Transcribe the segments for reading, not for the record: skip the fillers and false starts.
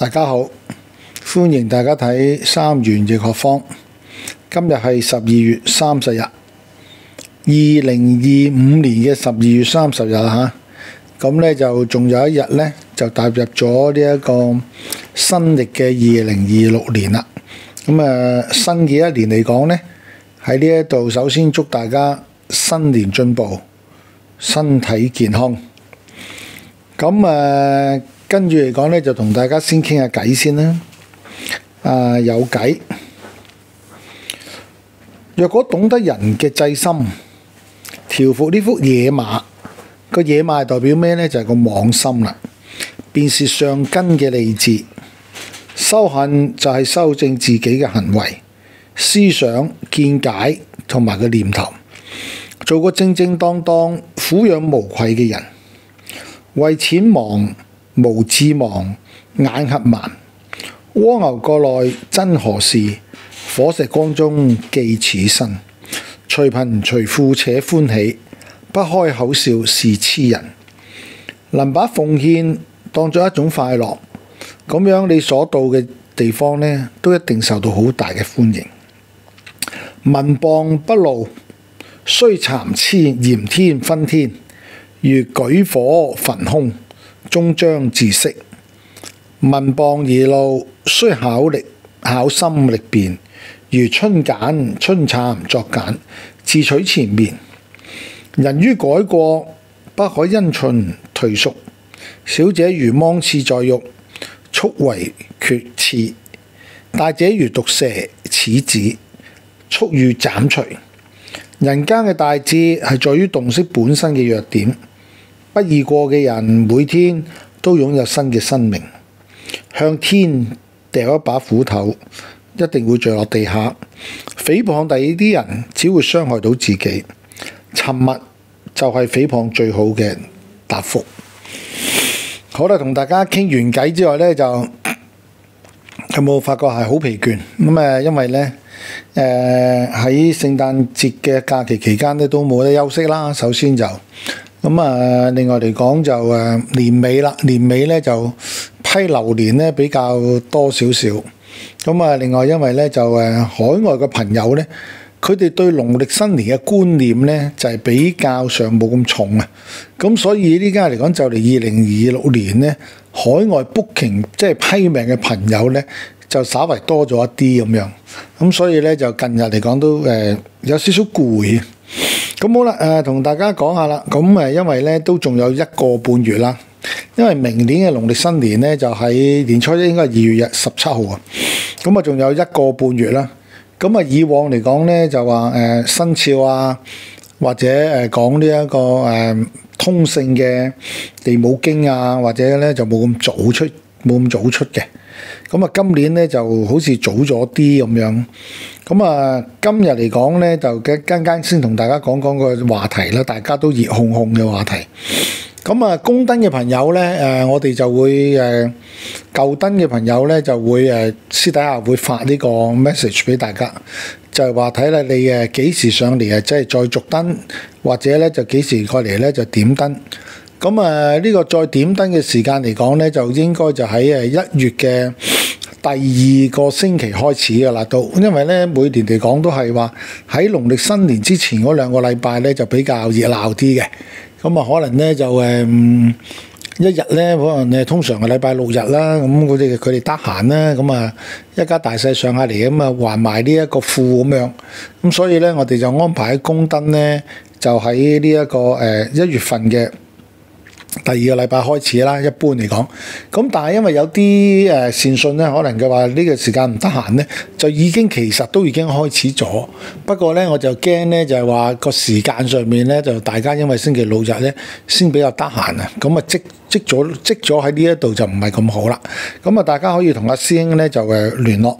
大家好，歡迎大家睇三元易學坊。今日係12月30日，2025年嘅12月30日嚇。咁咧就仲有一日咧，就踏入咗呢一個新曆嘅2026年啦。咁新嘅一年嚟講咧，喺呢一度首先祝大家新年進步，身體健康。咁跟住嚟講咧，就同大家先傾下偈先啦。有偈。若果懂得人嘅制心，調伏呢幅野馬，個野馬係代表咩呢？就係個妄心啦，便是上根嘅利智。修行就係修正自己嘅行為、思想、見解同埋個念頭，做個正正當當、俯仰無愧嘅人。為錢忙，無智忙，眼瞎盲。蝸牛國內真何事？火石缸中記此身。隨貧隨富且歡喜，不開口笑是痴人。能把奉獻當作一種快樂，咁樣你所到嘅地方呢，都一定受到好大嘅歡迎。文謗不露，雖讒嫌天分天，如舉火焚空，終將自熄。文謗而露，雖考心力辯，如春蠶作繭，自取前面。人於改過，不可因循退縮。小者如芒刺在肉，速為決刺；大者如毒蛇齒子，速予斬除。人間嘅大智係在於洞悉本身嘅弱點。不易過嘅人，每天都擁有新嘅生命。向天掉一把斧頭，一定會墜落地下。誹謗第二啲人，只會傷害到自己。沉默就係誹謗最好嘅答覆。好啦，同大家傾完偈之外呢，就有冇發覺係好疲倦？咁因為呢，喺聖誕節嘅假期期間呢，都冇得休息啦。首先就另外嚟講就年尾啦，年尾呢就批流年呢比較多少少。另外因為呢就海外嘅朋友呢，佢哋對農曆新年嘅觀念呢就係比較上冇咁重啊。咁所以呢家嚟講就嚟2026年呢，海外 booking 即係批命嘅朋友呢就稍為多咗一啲咁樣。咁所以呢就近日嚟講都有少少攰。咁好啦，同大家講下啦。咁因為咧都仲有1個半月啦，因為明年嘅農曆新年咧就喺年初一，應該係2月17號啊。咁仲有1個半月啦。咁以往嚟講咧就話生肖啊，或者講呢一個通勝嘅地母經啊，或者咧就冇咁早出嘅。今年咧就好似早咗啲咁樣。今日嚟講咧就間先同大家講個話題啦，大家都熱烘烘嘅話題。供燈嘅朋友咧，我哋就會舊燈嘅朋友咧就會私底下會發呢個 message 俾大家，就係話睇下你幾時上嚟即係再續燈，或者咧就幾時過嚟咧就點燈。呢個再點燈嘅時間嚟講咧，就應該就喺1月嘅第2個星期開始㗎啦，都因為咧每年嚟講都係話喺農曆新年之前嗰2個禮拜咧就比較熱鬧啲嘅。可能咧就一日咧可能通常係禮拜6日啦，咁佢哋得閒啦，一家大細上下嚟還埋呢一個庫咁樣。咁所以咧我哋就安排喺供燈咧，就喺呢一個1月份嘅第2個禮拜開始啦，一般嚟講。但係因為有啲善信咧，可能嘅話呢個時間唔得閒咧，就其實都已經開始咗。不過咧，我就驚咧，就係話個時間上面咧，就大家因為星期六日咧先比較得閒啊，積咗喺呢一度就唔係咁好啦。大家可以同阿師兄咧就聯絡。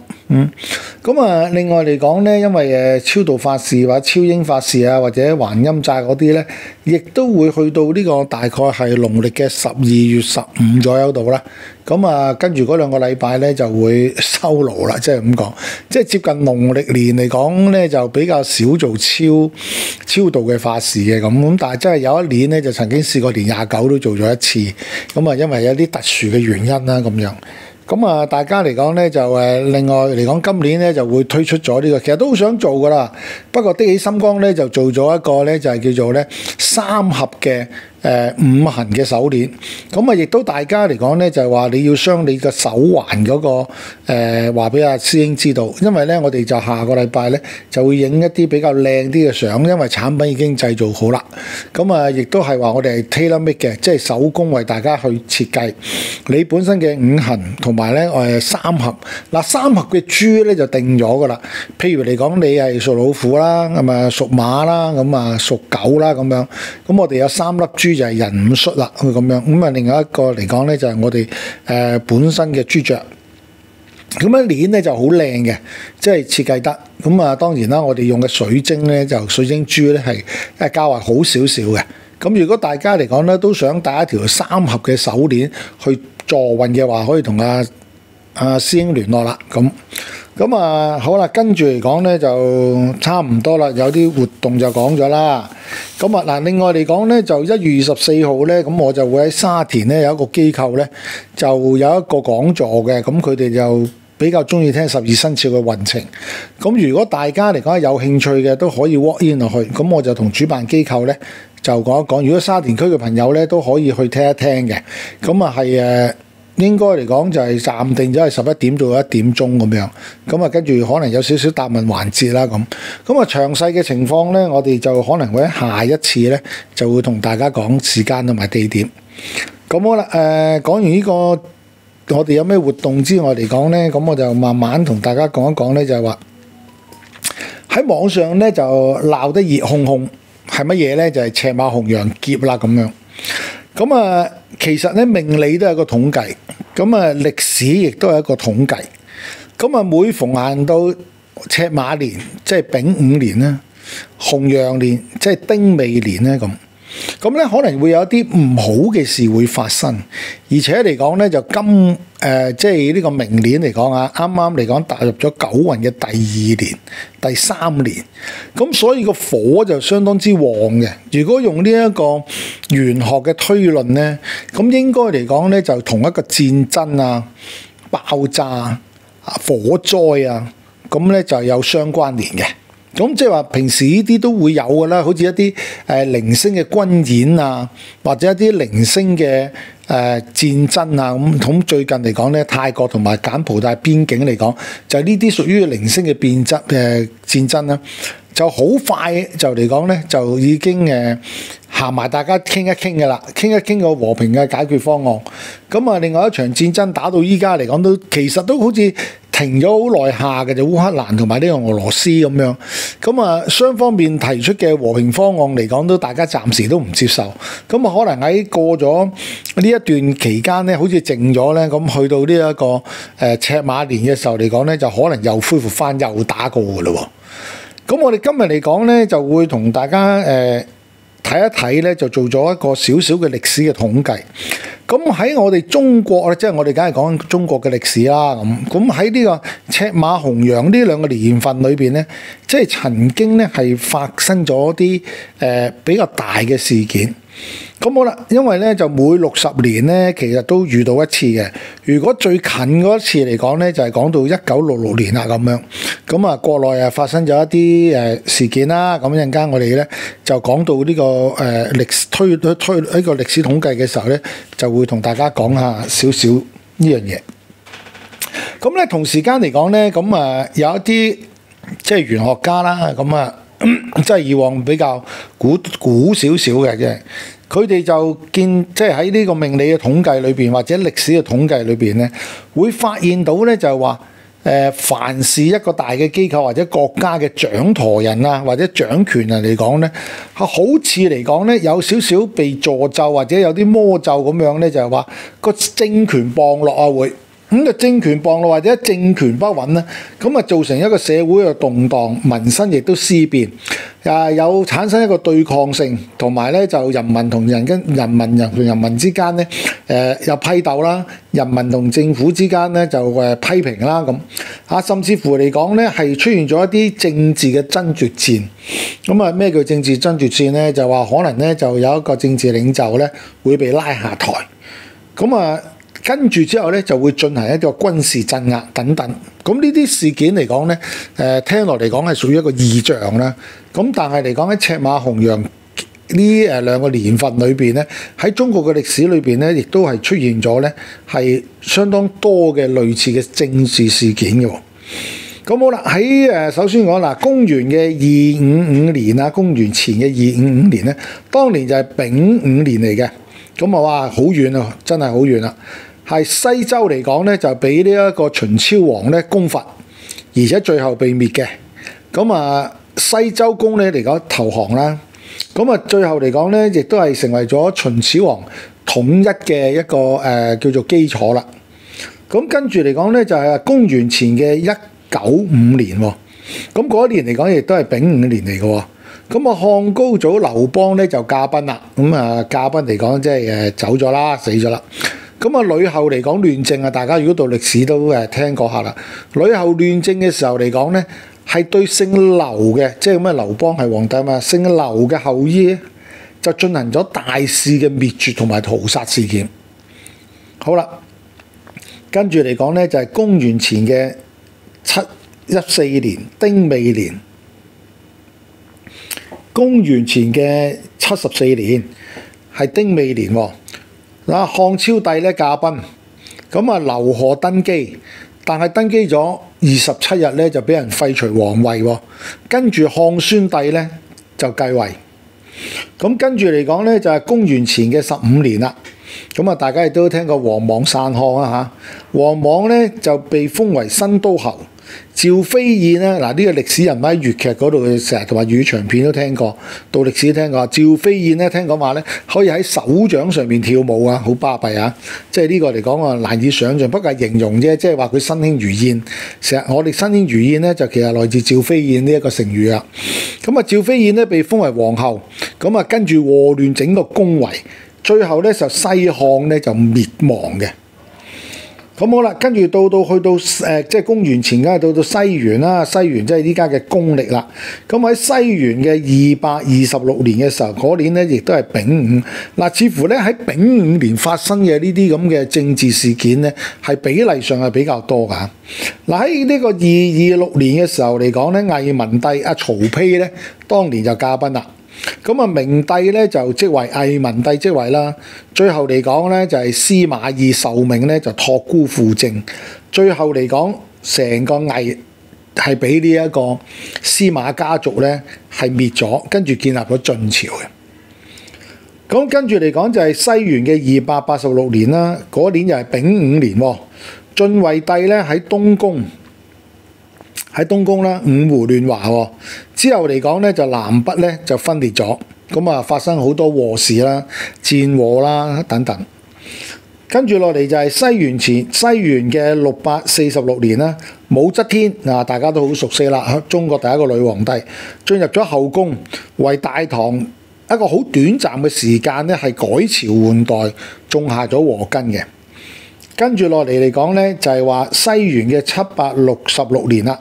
另外嚟講咧，因為超度法事或者超英法事啊，或者還陰債嗰啲咧，亦都會去到呢個大概係農曆嘅12月15左右度啦。跟住嗰2個禮拜咧就會收爐啦，即係咁講，即係接近農曆年嚟講咧就比較少做超度嘅法事嘅咁，但係真係有一年咧就曾經試過年29都做咗一次，因為有啲特殊嘅原因啦咁樣。咁啊，大家嚟講咧就另外嚟講，今年咧就會推出咗呢個，其實都好想做噶啦。不過的起心肝咧就做咗一個咧就係叫做咧3盒嘅5行嘅手鏈。咁啊，亦都大家嚟講咧就係話你要將你嘅手環嗰個話俾阿師兄知道，因為咧我哋就下個禮拜咧就會影一啲比較靚啲嘅相，因為產品已經製造好啦。咁啊，亦都係話我哋係 tailor make 嘅，即係手工為大家去設計你本身嘅5行同埋咧3盒。嗱，3盒嘅豬咧就定咗噶啦。譬如嚟講，你係屬老虎啦，咁啊屬馬啦，咁啊屬狗啦咁樣。咁我哋有3粒豬就係人五戌啦，咁樣。咁啊，另外一個嚟講咧就係我哋本身嘅朱雀。咁樣鏈咧就好靚嘅，即係設計得。咁啊，當然啦，我哋用嘅水晶咧就水晶珠咧係較為好少少嘅。咁如果大家嚟講咧都想帶一條3盒嘅手鏈去助運嘅話，可以同阿師兄聯絡啦。咁啊好啦，跟住嚟講咧就差唔多啦，有啲活動就講咗啦。咁啊嗱，另外嚟講咧就1月24號咧，咁我就會喺沙田咧有一個機構咧就有一個講座嘅，咁佢哋就比較中意聽12生肖嘅運程。咁如果大家嚟講有興趣嘅，都可以 walk in 落去。咁我就同主辦機構咧就講一講，如果沙田區嘅朋友咧都可以去聽一聽嘅。咁啊係應該嚟講就係暫定咗係11點到1點鐘咁樣，咁啊跟住可能有少少答問環節啦咁。咁啊詳細嘅情況咧，我哋就可能會喺下一次咧就會同大家講時間同埋地點。咁好啦，講完呢個我哋有咩活動之外嚟講咧，咁我就慢慢同大家講一講咧，就係話喺網上咧就鬧得熱烘烘係乜嘢咧？就係赤馬紅羊劫啦咁樣。咁啊，其實咧命理都係一個統計，咁啊歷史亦都係一個統計。咁啊每逢行到赤馬年，即係丙午年啦，紅羊年，即係丁未年咧咁咧可能會有啲唔好嘅事會發生，而且嚟講咧就即係呢個明年嚟講啊，啱啱嚟講踏入咗九運嘅第2年、第3年，咁所以個火就相當之旺嘅。如果用呢一個玄學嘅推論咧，咁應該嚟講咧就同一個戰爭啊、爆炸啊、火災啊，咁咧就有相關聯嘅。咁即係話平時呢啲都會有㗎啦，好似一啲零星嘅軍演啊，或者一啲零星嘅戰爭啊咁。最近嚟講咧，泰國同埋柬埔寨邊境嚟講，就係呢啲屬於零星嘅戰爭啦。就好快就嚟講咧，就已經行埋大家傾一傾嘅啦，傾一傾個和平嘅解決方案。咁啊，另外一場戰爭打到依家嚟講，其實都好似停咗好耐下嘅，就烏克蘭同埋呢個俄羅斯咁樣。咁啊，雙方面提出嘅和平方案嚟講，大家暫時都唔接受。咁啊，可能喺過咗呢一段期間咧，好似靜咗咧，咁去到呢一個赤馬年嘅時候嚟講咧，就可能又恢復翻，又打過嘅咯喎。咁我哋今日嚟講咧，就會同大家睇一睇咧，就做咗一個少少嘅歷史嘅統計。咁喺我哋中國咧，即係我哋梗係講中國嘅歷史啦。咁喺呢個赤馬紅羊呢兩個年份裏邊咧，即係曾經咧係發生咗啲比較大嘅事件。咁好啦，因為咧就每60年咧，其實都遇到一次嘅。如果最近嗰一次嚟講咧，就係講到1966年啦咁樣。咁啊，國內啊發生咗一啲事件啦。咁一陣間我哋咧就講到呢個歷史推呢個歷史統計嘅時候咧，就會同大家講下少少呢樣嘢。咁咧同時間嚟講咧，咁啊有一啲即係玄學家啦，咁啊即係以往比較古少少嘅啫。佢哋就見即係喺呢個命理嘅統計裏邊，或者歷史嘅統計裏邊咧，會發現到咧就係話凡是一個大嘅機構或者國家嘅掌舵人啊，或者掌權人嚟講咧，好似嚟講咧有少少被詛咒或者有啲魔咒咁樣咧，就係話個政權傍落啊會。咁就政權傍落或者政權不穩咧，咁啊造成一個社會嘅動盪，民生亦都思變，有產生一個對抗性，同埋咧就人民同人民之間咧有批鬥啦，人民同政府之間咧就批評啦咁，甚至乎嚟講咧係出現咗一啲政治嘅爭奪戰。咁啊咩叫政治爭奪戰咧？就話可能咧就有一個政治領袖咧會被拉下台。咁啊跟住之後咧就會進行一個軍事鎮壓等等。咁呢啲事件嚟講咧，聽落嚟講係屬於一個異象啦。咁但係嚟講喺赤馬紅羊呢兩個年份裏邊咧，喺中國嘅歷史裏邊咧，亦都係出現咗咧係相當多嘅類似嘅政治事件嘅。咁好啦，喺首先講嗱，公元嘅255年啊，公元前嘅255年咧，當年就係丙午年嚟嘅。咁啊，哇，好遠啊，真係好遠啦。係西周嚟講咧，就俾呢一個秦昭王咧攻伐，而且最後被滅嘅。咁啊，西周公咧嚟講投降啦。咁啊，最後嚟講咧，亦都係成為咗秦始皇統一嘅一個叫做基礎啦。咁跟住嚟講咧，就係公元前嘅195年喎。咁嗰一年嚟講，亦都係丙午年嚟嘅喎。咁啊，漢高祖劉邦咧就駕崩啦。咁啊，駕崩嚟講，即係走咗啦，死咗啦。咁啊，呂后嚟講亂政啊，大家如果讀歷史都聽過下啦。呂后亂政嘅時候嚟講咧，係對姓劉嘅，即係咁啊，劉邦係皇帝啊嘛，姓劉嘅後裔就進行咗大肆嘅滅絕同埋屠殺事件。好啦，跟住嚟講咧，就係公元前嘅714年丁未年，公元前嘅74年係丁未年喎。嗱，漢昭帝咧駕崩，咁啊劉賀登基，但係登基咗27日咧就俾人廢除皇位喎。跟住漢宣帝咧就繼位，咁跟住嚟講咧就係公元前嘅15年啦。咁啊，大家亦都聽過王莽篡漢啊嚇，王莽咧就被封為新都侯。趙飛燕咧，嗱、這、呢個歷史人物喺粵劇嗰度成日同埋粵語長片都聽過，到歷史都聽過。趙飛燕咧聽講話咧可以喺手掌上面跳舞啊，好巴閉啊！即係呢個嚟講啊難以想像，不過係形容啫，即係話佢身輕如燕。成日我哋身輕如燕咧就其實來自趙飛燕呢一個成語啊。咁啊，趙飛燕咧被封為皇后，咁啊跟住禍亂整個宮闈，最後咧就西漢咧就滅亡嘅。咁好啦，跟住到去到即係公元前梗係到西元啦，西元即係依家嘅公歷啦。咁喺西元嘅226年嘅時候，嗰年咧亦都係丙午。嗱，似乎咧喺丙午年發生嘅呢啲咁嘅政治事件咧，係比例上係比較多㗎。嗱，喺呢個226年嘅時候嚟講咧，魏文帝阿曹丕咧，當年就駕崩啦。咁啊，明帝咧就即位，魏文帝即位啦。最後嚟講咧，就係司馬懿受命咧，就託孤輔政。最後嚟講，成個魏係俾呢一個司馬家族咧係滅咗，跟住建立咗晉朝嘅。咁跟住嚟講就係西元嘅286年啦，嗰年又係丙午年喎。晉惠帝咧喺東宮啦，五胡亂華喎。之後嚟講咧，就南北咧就分裂咗，咁啊發生好多禍事啦、戰禍啦等等。跟住落嚟就係西元嘅646年啦，武則天啊，大家都好熟悉啦，中國第一個女皇帝進入咗後宮，為大唐一個好短暫嘅時間咧係改朝換代，種下咗禍根嘅。跟住落嚟嚟講咧，就係話西元嘅766年啦。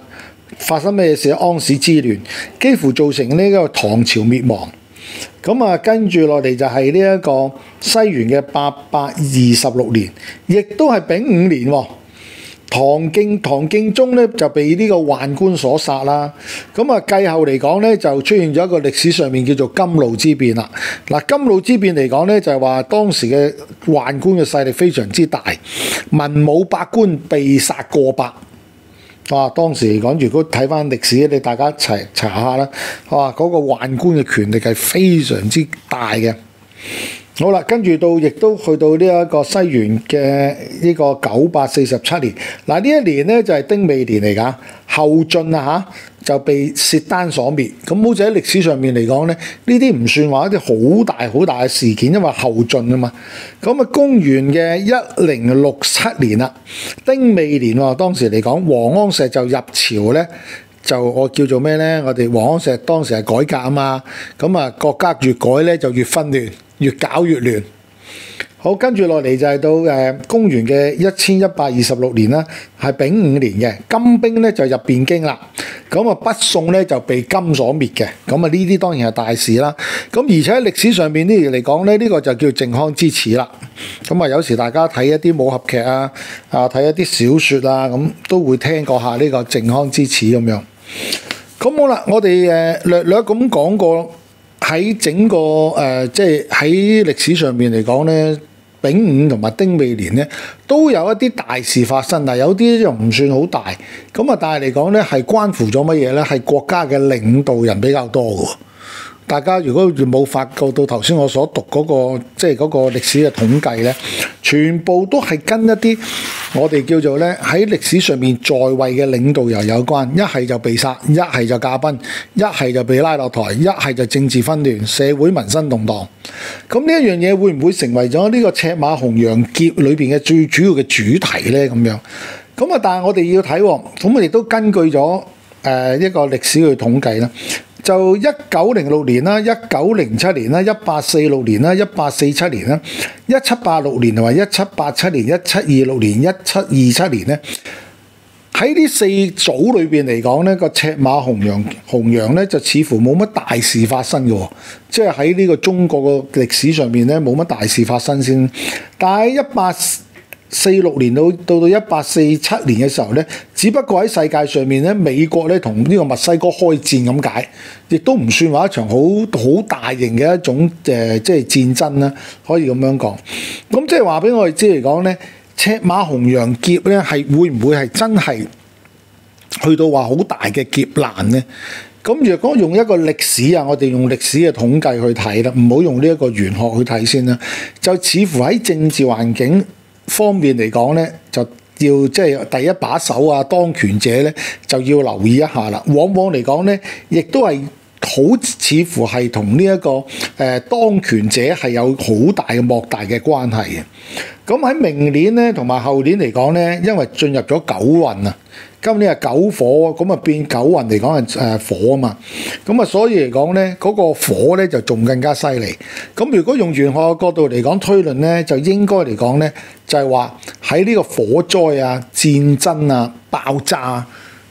發生咩事？安史之亂幾乎造成呢個唐朝滅亡。咁啊，跟住落嚟就係呢一個西元嘅826年，亦都係丙午年喎。唐敬宗咧就被呢個宦官所殺啦。咁啊，繼後嚟講咧就出現咗一個歷史上面叫做甘露之變啦。嗱，甘露之變嚟講咧就係話當時嘅宦官嘅勢力非常之大，文武百官被殺過百。哇！當時嚟講，如果睇翻歷史，你大家一齊查下啦。哇！嗰個宦官嘅權力係非常之大嘅。好啦，跟住亦都去到呢一個西元嘅呢個947年。嗱，呢一年咧就係丁未年嚟㗎。後晉啊嚇就被薛丹所滅。咁好似喺歷史上面嚟講咧，呢啲唔算話一啲好大嘅事件，因為後晉啊嘛。咁啊，公元嘅1067年啦，丁未年喎，當時嚟講，王安石就入朝咧，就我叫做咩咧？我哋王安石當時係改革啊嘛。咁啊，國家越改咧就越紛亂，越搞越亂。好，跟住落嚟就係到公元嘅1126年啦，係丙午年嘅，金兵咧就入汴京啦。咁啊，北宋咧就被金所滅嘅。咁啊，呢啲當然係大事啦。咁而且喺歷史上邊呢嚟講咧，呢個就叫靖康之恥啦。咁啊，有時大家睇一啲武俠劇啊，睇一啲小説啊，咁都會聽過下呢個靖康之恥咁樣。咁好啦，我哋略略咁講過喺整個即係喺歷史上邊嚟講咧。丙午同埋丁未年咧，都有一啲大事發生，但有啲又唔算好大。咁啊，但係嚟講咧，係關乎咗乜嘢咧？係國家嘅領導人比較多嘅。大家如果冇發覺到頭先我所讀嗰個即係嗰個歷史嘅統計咧，全部都係跟一啲我哋叫做咧喺歷史上面在位嘅領導人有關。一係就被殺，一係就駕崩，一係就被拉落台，一係就政治紛亂、社會民生動盪。咁呢一樣嘢會唔會成為咗呢個赤馬紅羊劫裏邊嘅最主要嘅主題咧？咁樣咁啊，但係我哋要睇，咁我哋都根據咗一個歷史去統計啦。就1906年啦、1907年啦、1846年啦、1847年啦、1786年同埋1787年、1726年、1727年咧，喺呢四組裏邊嚟講咧，個赤馬紅羊咧就似乎冇乜大事發生嘅喎，即係喺呢個中國個歷史上邊咧冇乜大事發生先。但係1846年到1847年嘅時候咧，只不過喺世界上面咧，美國咧同呢個墨西哥開戰咁解，亦都唔算話一場好大型嘅一種即係戰爭啦，可以咁樣講。咁即係話俾我哋知嚟講咧，赤馬紅羊劫咧係會唔會係真係去到話好大嘅劫難咧？咁若果用一個歷史啊，我哋用歷史嘅統計去睇啦，唔好用呢一個玄學去睇先啦，就似乎喺政治環境方面嚟講咧，就要即係第一把手啊，當權者咧就要留意一下啦。往往嚟講咧，亦都係好似乎係同呢一個當權者係有好大嘅莫大嘅關係嘅。咁喺明年咧同埋後年嚟講咧，因為進入咗九運啊，今年係九火，咁啊變九運嚟講係火啊嘛，咁啊所以嚟講咧，嗰個火咧就仲更加犀利。咁如果用玄學嘅角度嚟講推論咧，就應該嚟講咧，就係話喺呢個火災啊、戰爭啊、爆炸啊，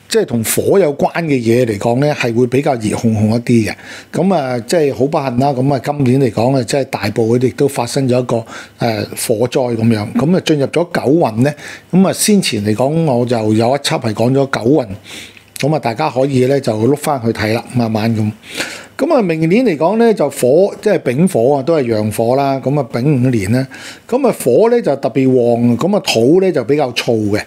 即係同火有關嘅嘢嚟講咧，係會比較熱烘烘一啲嘅。咁啊，即係好不幸啦。咁啊，今年嚟講啊，即係大埔佢哋都發生咗一個火災咁樣。咁啊，進入咗九運咧。咁啊，先前嚟講我就有一輯係講咗九運。咁啊，大家可以咧就碌翻去睇啦，慢慢咁。咁啊，明年嚟講咧就火，即係丙火啊，都係陽火啦。咁啊，丙午年咧，咁啊火咧就特別旺，咁啊土咧就比較燥嘅。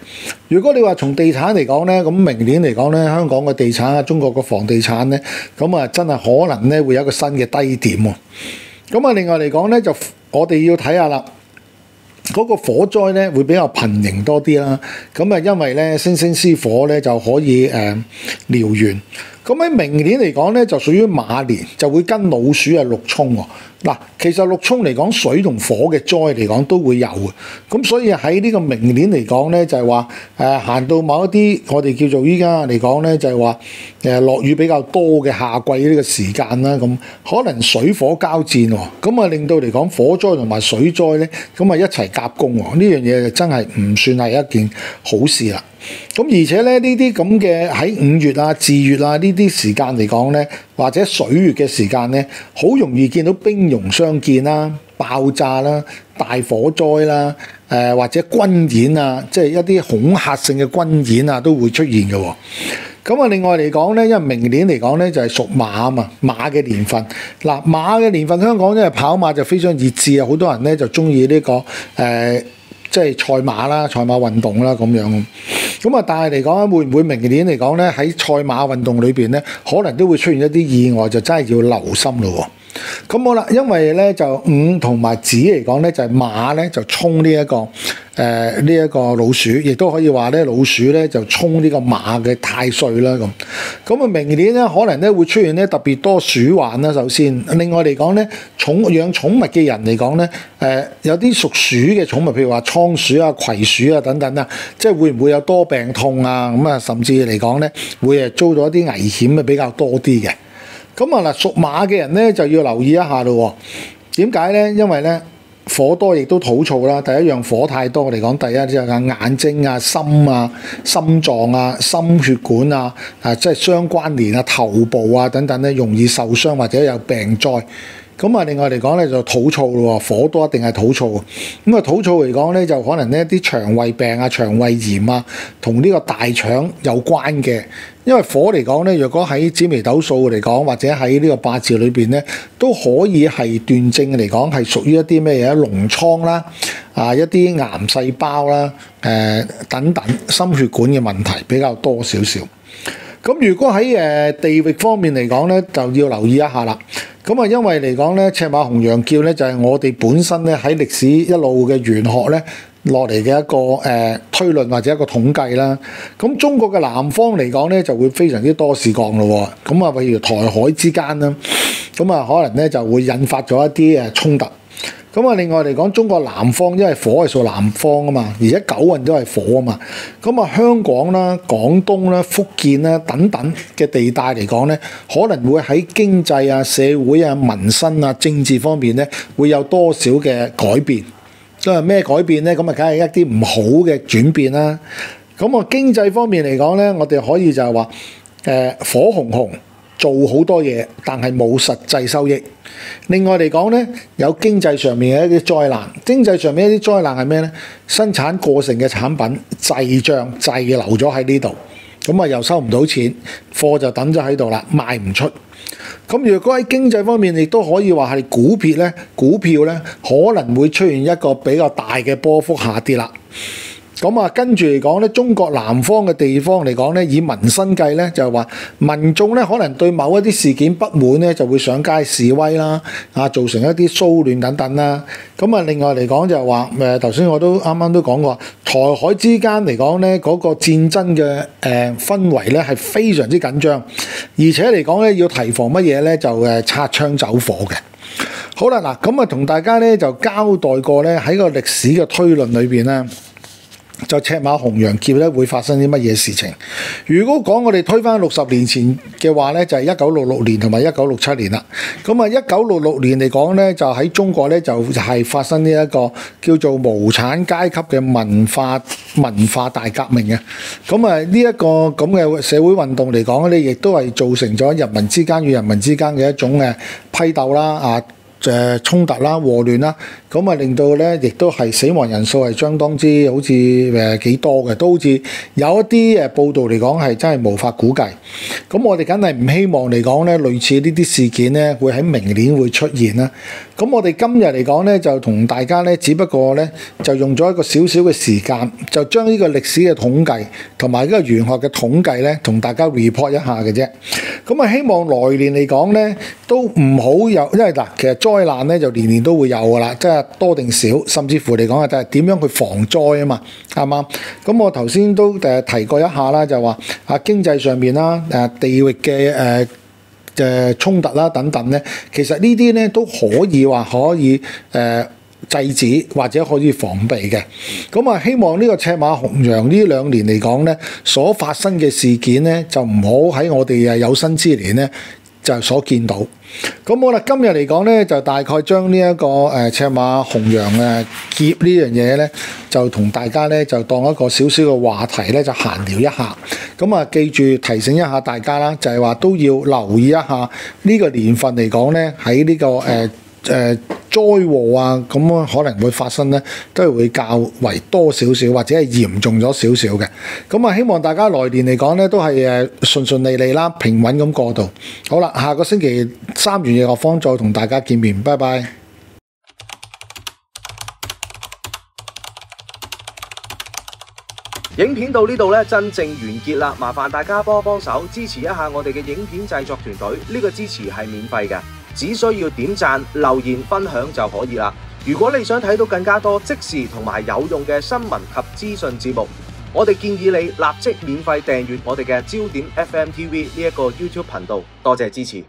如果你話從地產嚟講咧，咁明年嚟講咧，香港嘅地產啊，中國嘅房地產咧，咁啊真係可能咧會有一個新嘅低點喎。咁啊，另外嚟講咧，就我哋要睇下啦。嗰個火災咧會比較頻仍多啲啦，咁啊因為咧星星失火咧就可以燎原。咁喺明年嚟講咧就屬於馬年，就會跟老鼠係六衝喎。嗱，其實六衝嚟講水同火嘅災嚟講都會有嘅，咁所以喺呢個明年嚟講咧就係話行到某一啲我哋叫做依家嚟講咧就係話落雨比較多嘅夏季呢個時間啦，咁可能水火交戰喎，咁啊令到嚟講火災同埋水災咧咁啊一齊夾攻喎，呢樣嘢就真係唔算係一件好事啦。咁而且咧呢啲咁嘅喺5月啊、至月啊呢啲時間嚟講咧，或者水月嘅時間咧，好容易見到兵戎相見啦、爆炸啦、大火災啦、或者軍演啊，即係一啲恐嚇性嘅軍演啊都會出現嘅喎。咁啊，另外嚟講咧，因為明年嚟講咧就係屬馬啊嘛，馬嘅年份。嗱，馬嘅年份香港因為跑馬就非常熱熾啊，好多人咧就中意呢個即係賽馬啦、賽馬運動啦咁樣。咁啊，但係嚟講會唔會明年嚟講咧喺賽馬運動裏邊咧，可能都會出現一啲意外，就真係要留心咯喎。咁好啦，因為咧就午同埋子嚟講咧，就係馬咧就衝呢一個呢一個老鼠，亦都可以話咧老鼠咧就衝呢個馬嘅太歲啦咁。咁啊，明年咧可能咧會出現咧特別多鼠患啦。首先，另外嚟講咧，養寵物嘅人嚟講咧，有啲屬鼠嘅寵物，譬如話倉鼠啊、葵鼠啊等等啊，即係會唔會有多病痛啊？咁啊，甚至嚟講咧會遭到一啲危險啊比較多啲嘅。咁啊嗱，屬馬嘅人咧就要留意一下咯喎。點解咧？因為咧火多亦都土燥啦。第一樣火太多嚟講，第一就係眼睛啊、心啊、心臟啊、心血管啊，即係相關聯啊、頭部啊等等咧，容易受傷或者有病災。咁啊，另外嚟講咧就土燥咯，火多一定係土燥。咁啊，土燥嚟講咧就可能呢啲腸胃病啊、腸胃炎啊，同呢個大腸有關嘅。因為火嚟講咧，若果喺紫微斗數嚟講，或者喺呢個八字裏邊咧，都可以係斷症嚟講係屬於一啲咩嘢膿瘡啦，一啲癌細胞啦，等等心血管嘅問題比較多少少。咁如果喺地域方面嚟講咧，就要留意一下啦。咁啊，因為嚟講咧，赤馬紅羊叫咧就係我哋本身咧喺歷史一路嘅玄學咧落嚟嘅一個推論或者一個統計啦。咁中國嘅南方嚟講咧就會非常之多事幹咯。咁啊，譬如台海之間啦，咁啊可能咧就會引發咗一啲衝突。咁啊，另外嚟講，中國南方因為火係屬南方啊嘛，而且九運都係火啊嘛。咁啊，香港啦、廣東啦、福建啦等等嘅地帶嚟講咧，可能會喺經濟啊、社會啊、民生啊、政治方面咧，會有多少嘅改變。咁啊，咩改變咧？咁啊，梗係一啲唔好嘅轉變啦。咁啊，經濟方面嚟講咧，我哋可以就係話，火紅紅做好多嘢，但係冇實際收益。另外嚟講咧，有經濟上面嘅一啲災難。經濟上面一啲災難係咩咧？生產過剩嘅產品滯脹滯留咗喺呢度，咁啊又收唔到錢，貨就等咗喺度啦，賣唔出。咁如果喺經濟方面，亦都可以話係股票咧，可能會出現一個比較大嘅波幅下跌啦。咁啊，跟住嚟講咧，中國南方嘅地方嚟講咧，以民生計咧，就係話民眾咧可能對某一啲事件不滿咧，就會上街示威啦，造成一啲騷亂等等啦。咁啊，另外嚟講就係話頭先我都啱啱都講過，台海之間嚟講咧，嗰個戰爭嘅氛圍咧係非常之緊張，而且嚟講咧要提防乜嘢咧，就擦槍走火嘅。好啦，嗱咁啊，同大家咧就交代過咧喺個歷史嘅推論裏邊咧，就赤馬紅羊劫咧會發生啲乜嘢事情？如果講我哋推翻60年前嘅話咧，就係1966年同埋1967年啦。咁啊，1966年嚟講咧，就喺中國咧就係發生呢一個叫做無產階級嘅文化大革命嘅。咁啊，呢一個咁嘅社會運動嚟講咧，亦都係造成咗人民之間與人民之間嘅一種批鬥啦，衝突啦、禍亂啦，咁啊令到咧，亦都係死亡人數係相當之好似幾多嘅，都好似有一啲報道嚟講係真係無法估計。咁我哋梗係唔希望嚟講咧，類似呢啲事件咧會喺明年會出現啦。咁我哋今日嚟講咧，就同大家咧，只不過咧就用咗一個少少嘅時間，就將呢個歷史嘅統計同埋呢個玄學嘅統計咧，同大家 report 一下嘅啫。咁啊，希望來年嚟講咧，都唔好有，因為嗱，其實災難咧就年年都會有噶啦，即係多定少，甚至乎嚟講啊，就係點樣去防災啊嘛，啱嘛？咁我頭先都提過一下啦，就話經濟上面啦，地域嘅衝突啦等等咧，其實呢啲咧都可以話可以制止或者可以防備嘅。咁啊，希望呢個赤馬紅羊呢2年嚟講咧，所發生嘅事件咧，就唔好喺我哋有生之年咧就所見到。咁好啦，今日嚟講咧，就大概將呢一個赤馬紅羊劫呢樣嘢咧，就同大家咧就當一個少少嘅話題咧，就閒聊一下。咁啊，記住提醒一下大家啦，就係話都要留意一下呢個年份嚟講咧，喺呢個災禍啊，咁可能會發生咧，都係會較為多少少，或者係嚴重咗少少嘅。咁啊，希望大家來年嚟講咧，都係順順利利啦，平穩咁過渡。好啦，下個星期3元嘅學坊再同大家見面，拜拜。影片到呢度咧，真正完結啦！麻煩大家幫手支持一下我哋嘅影片製作團隊，呢個支持係免費嘅，只需要點讚、留言、分享就可以啦。如果你想睇到更加多即時同埋有用嘅新聞及資訊節目，我哋建議你立即免費訂閱我哋嘅焦點 FM TV 呢一個 YouTube 頻道。多謝支持。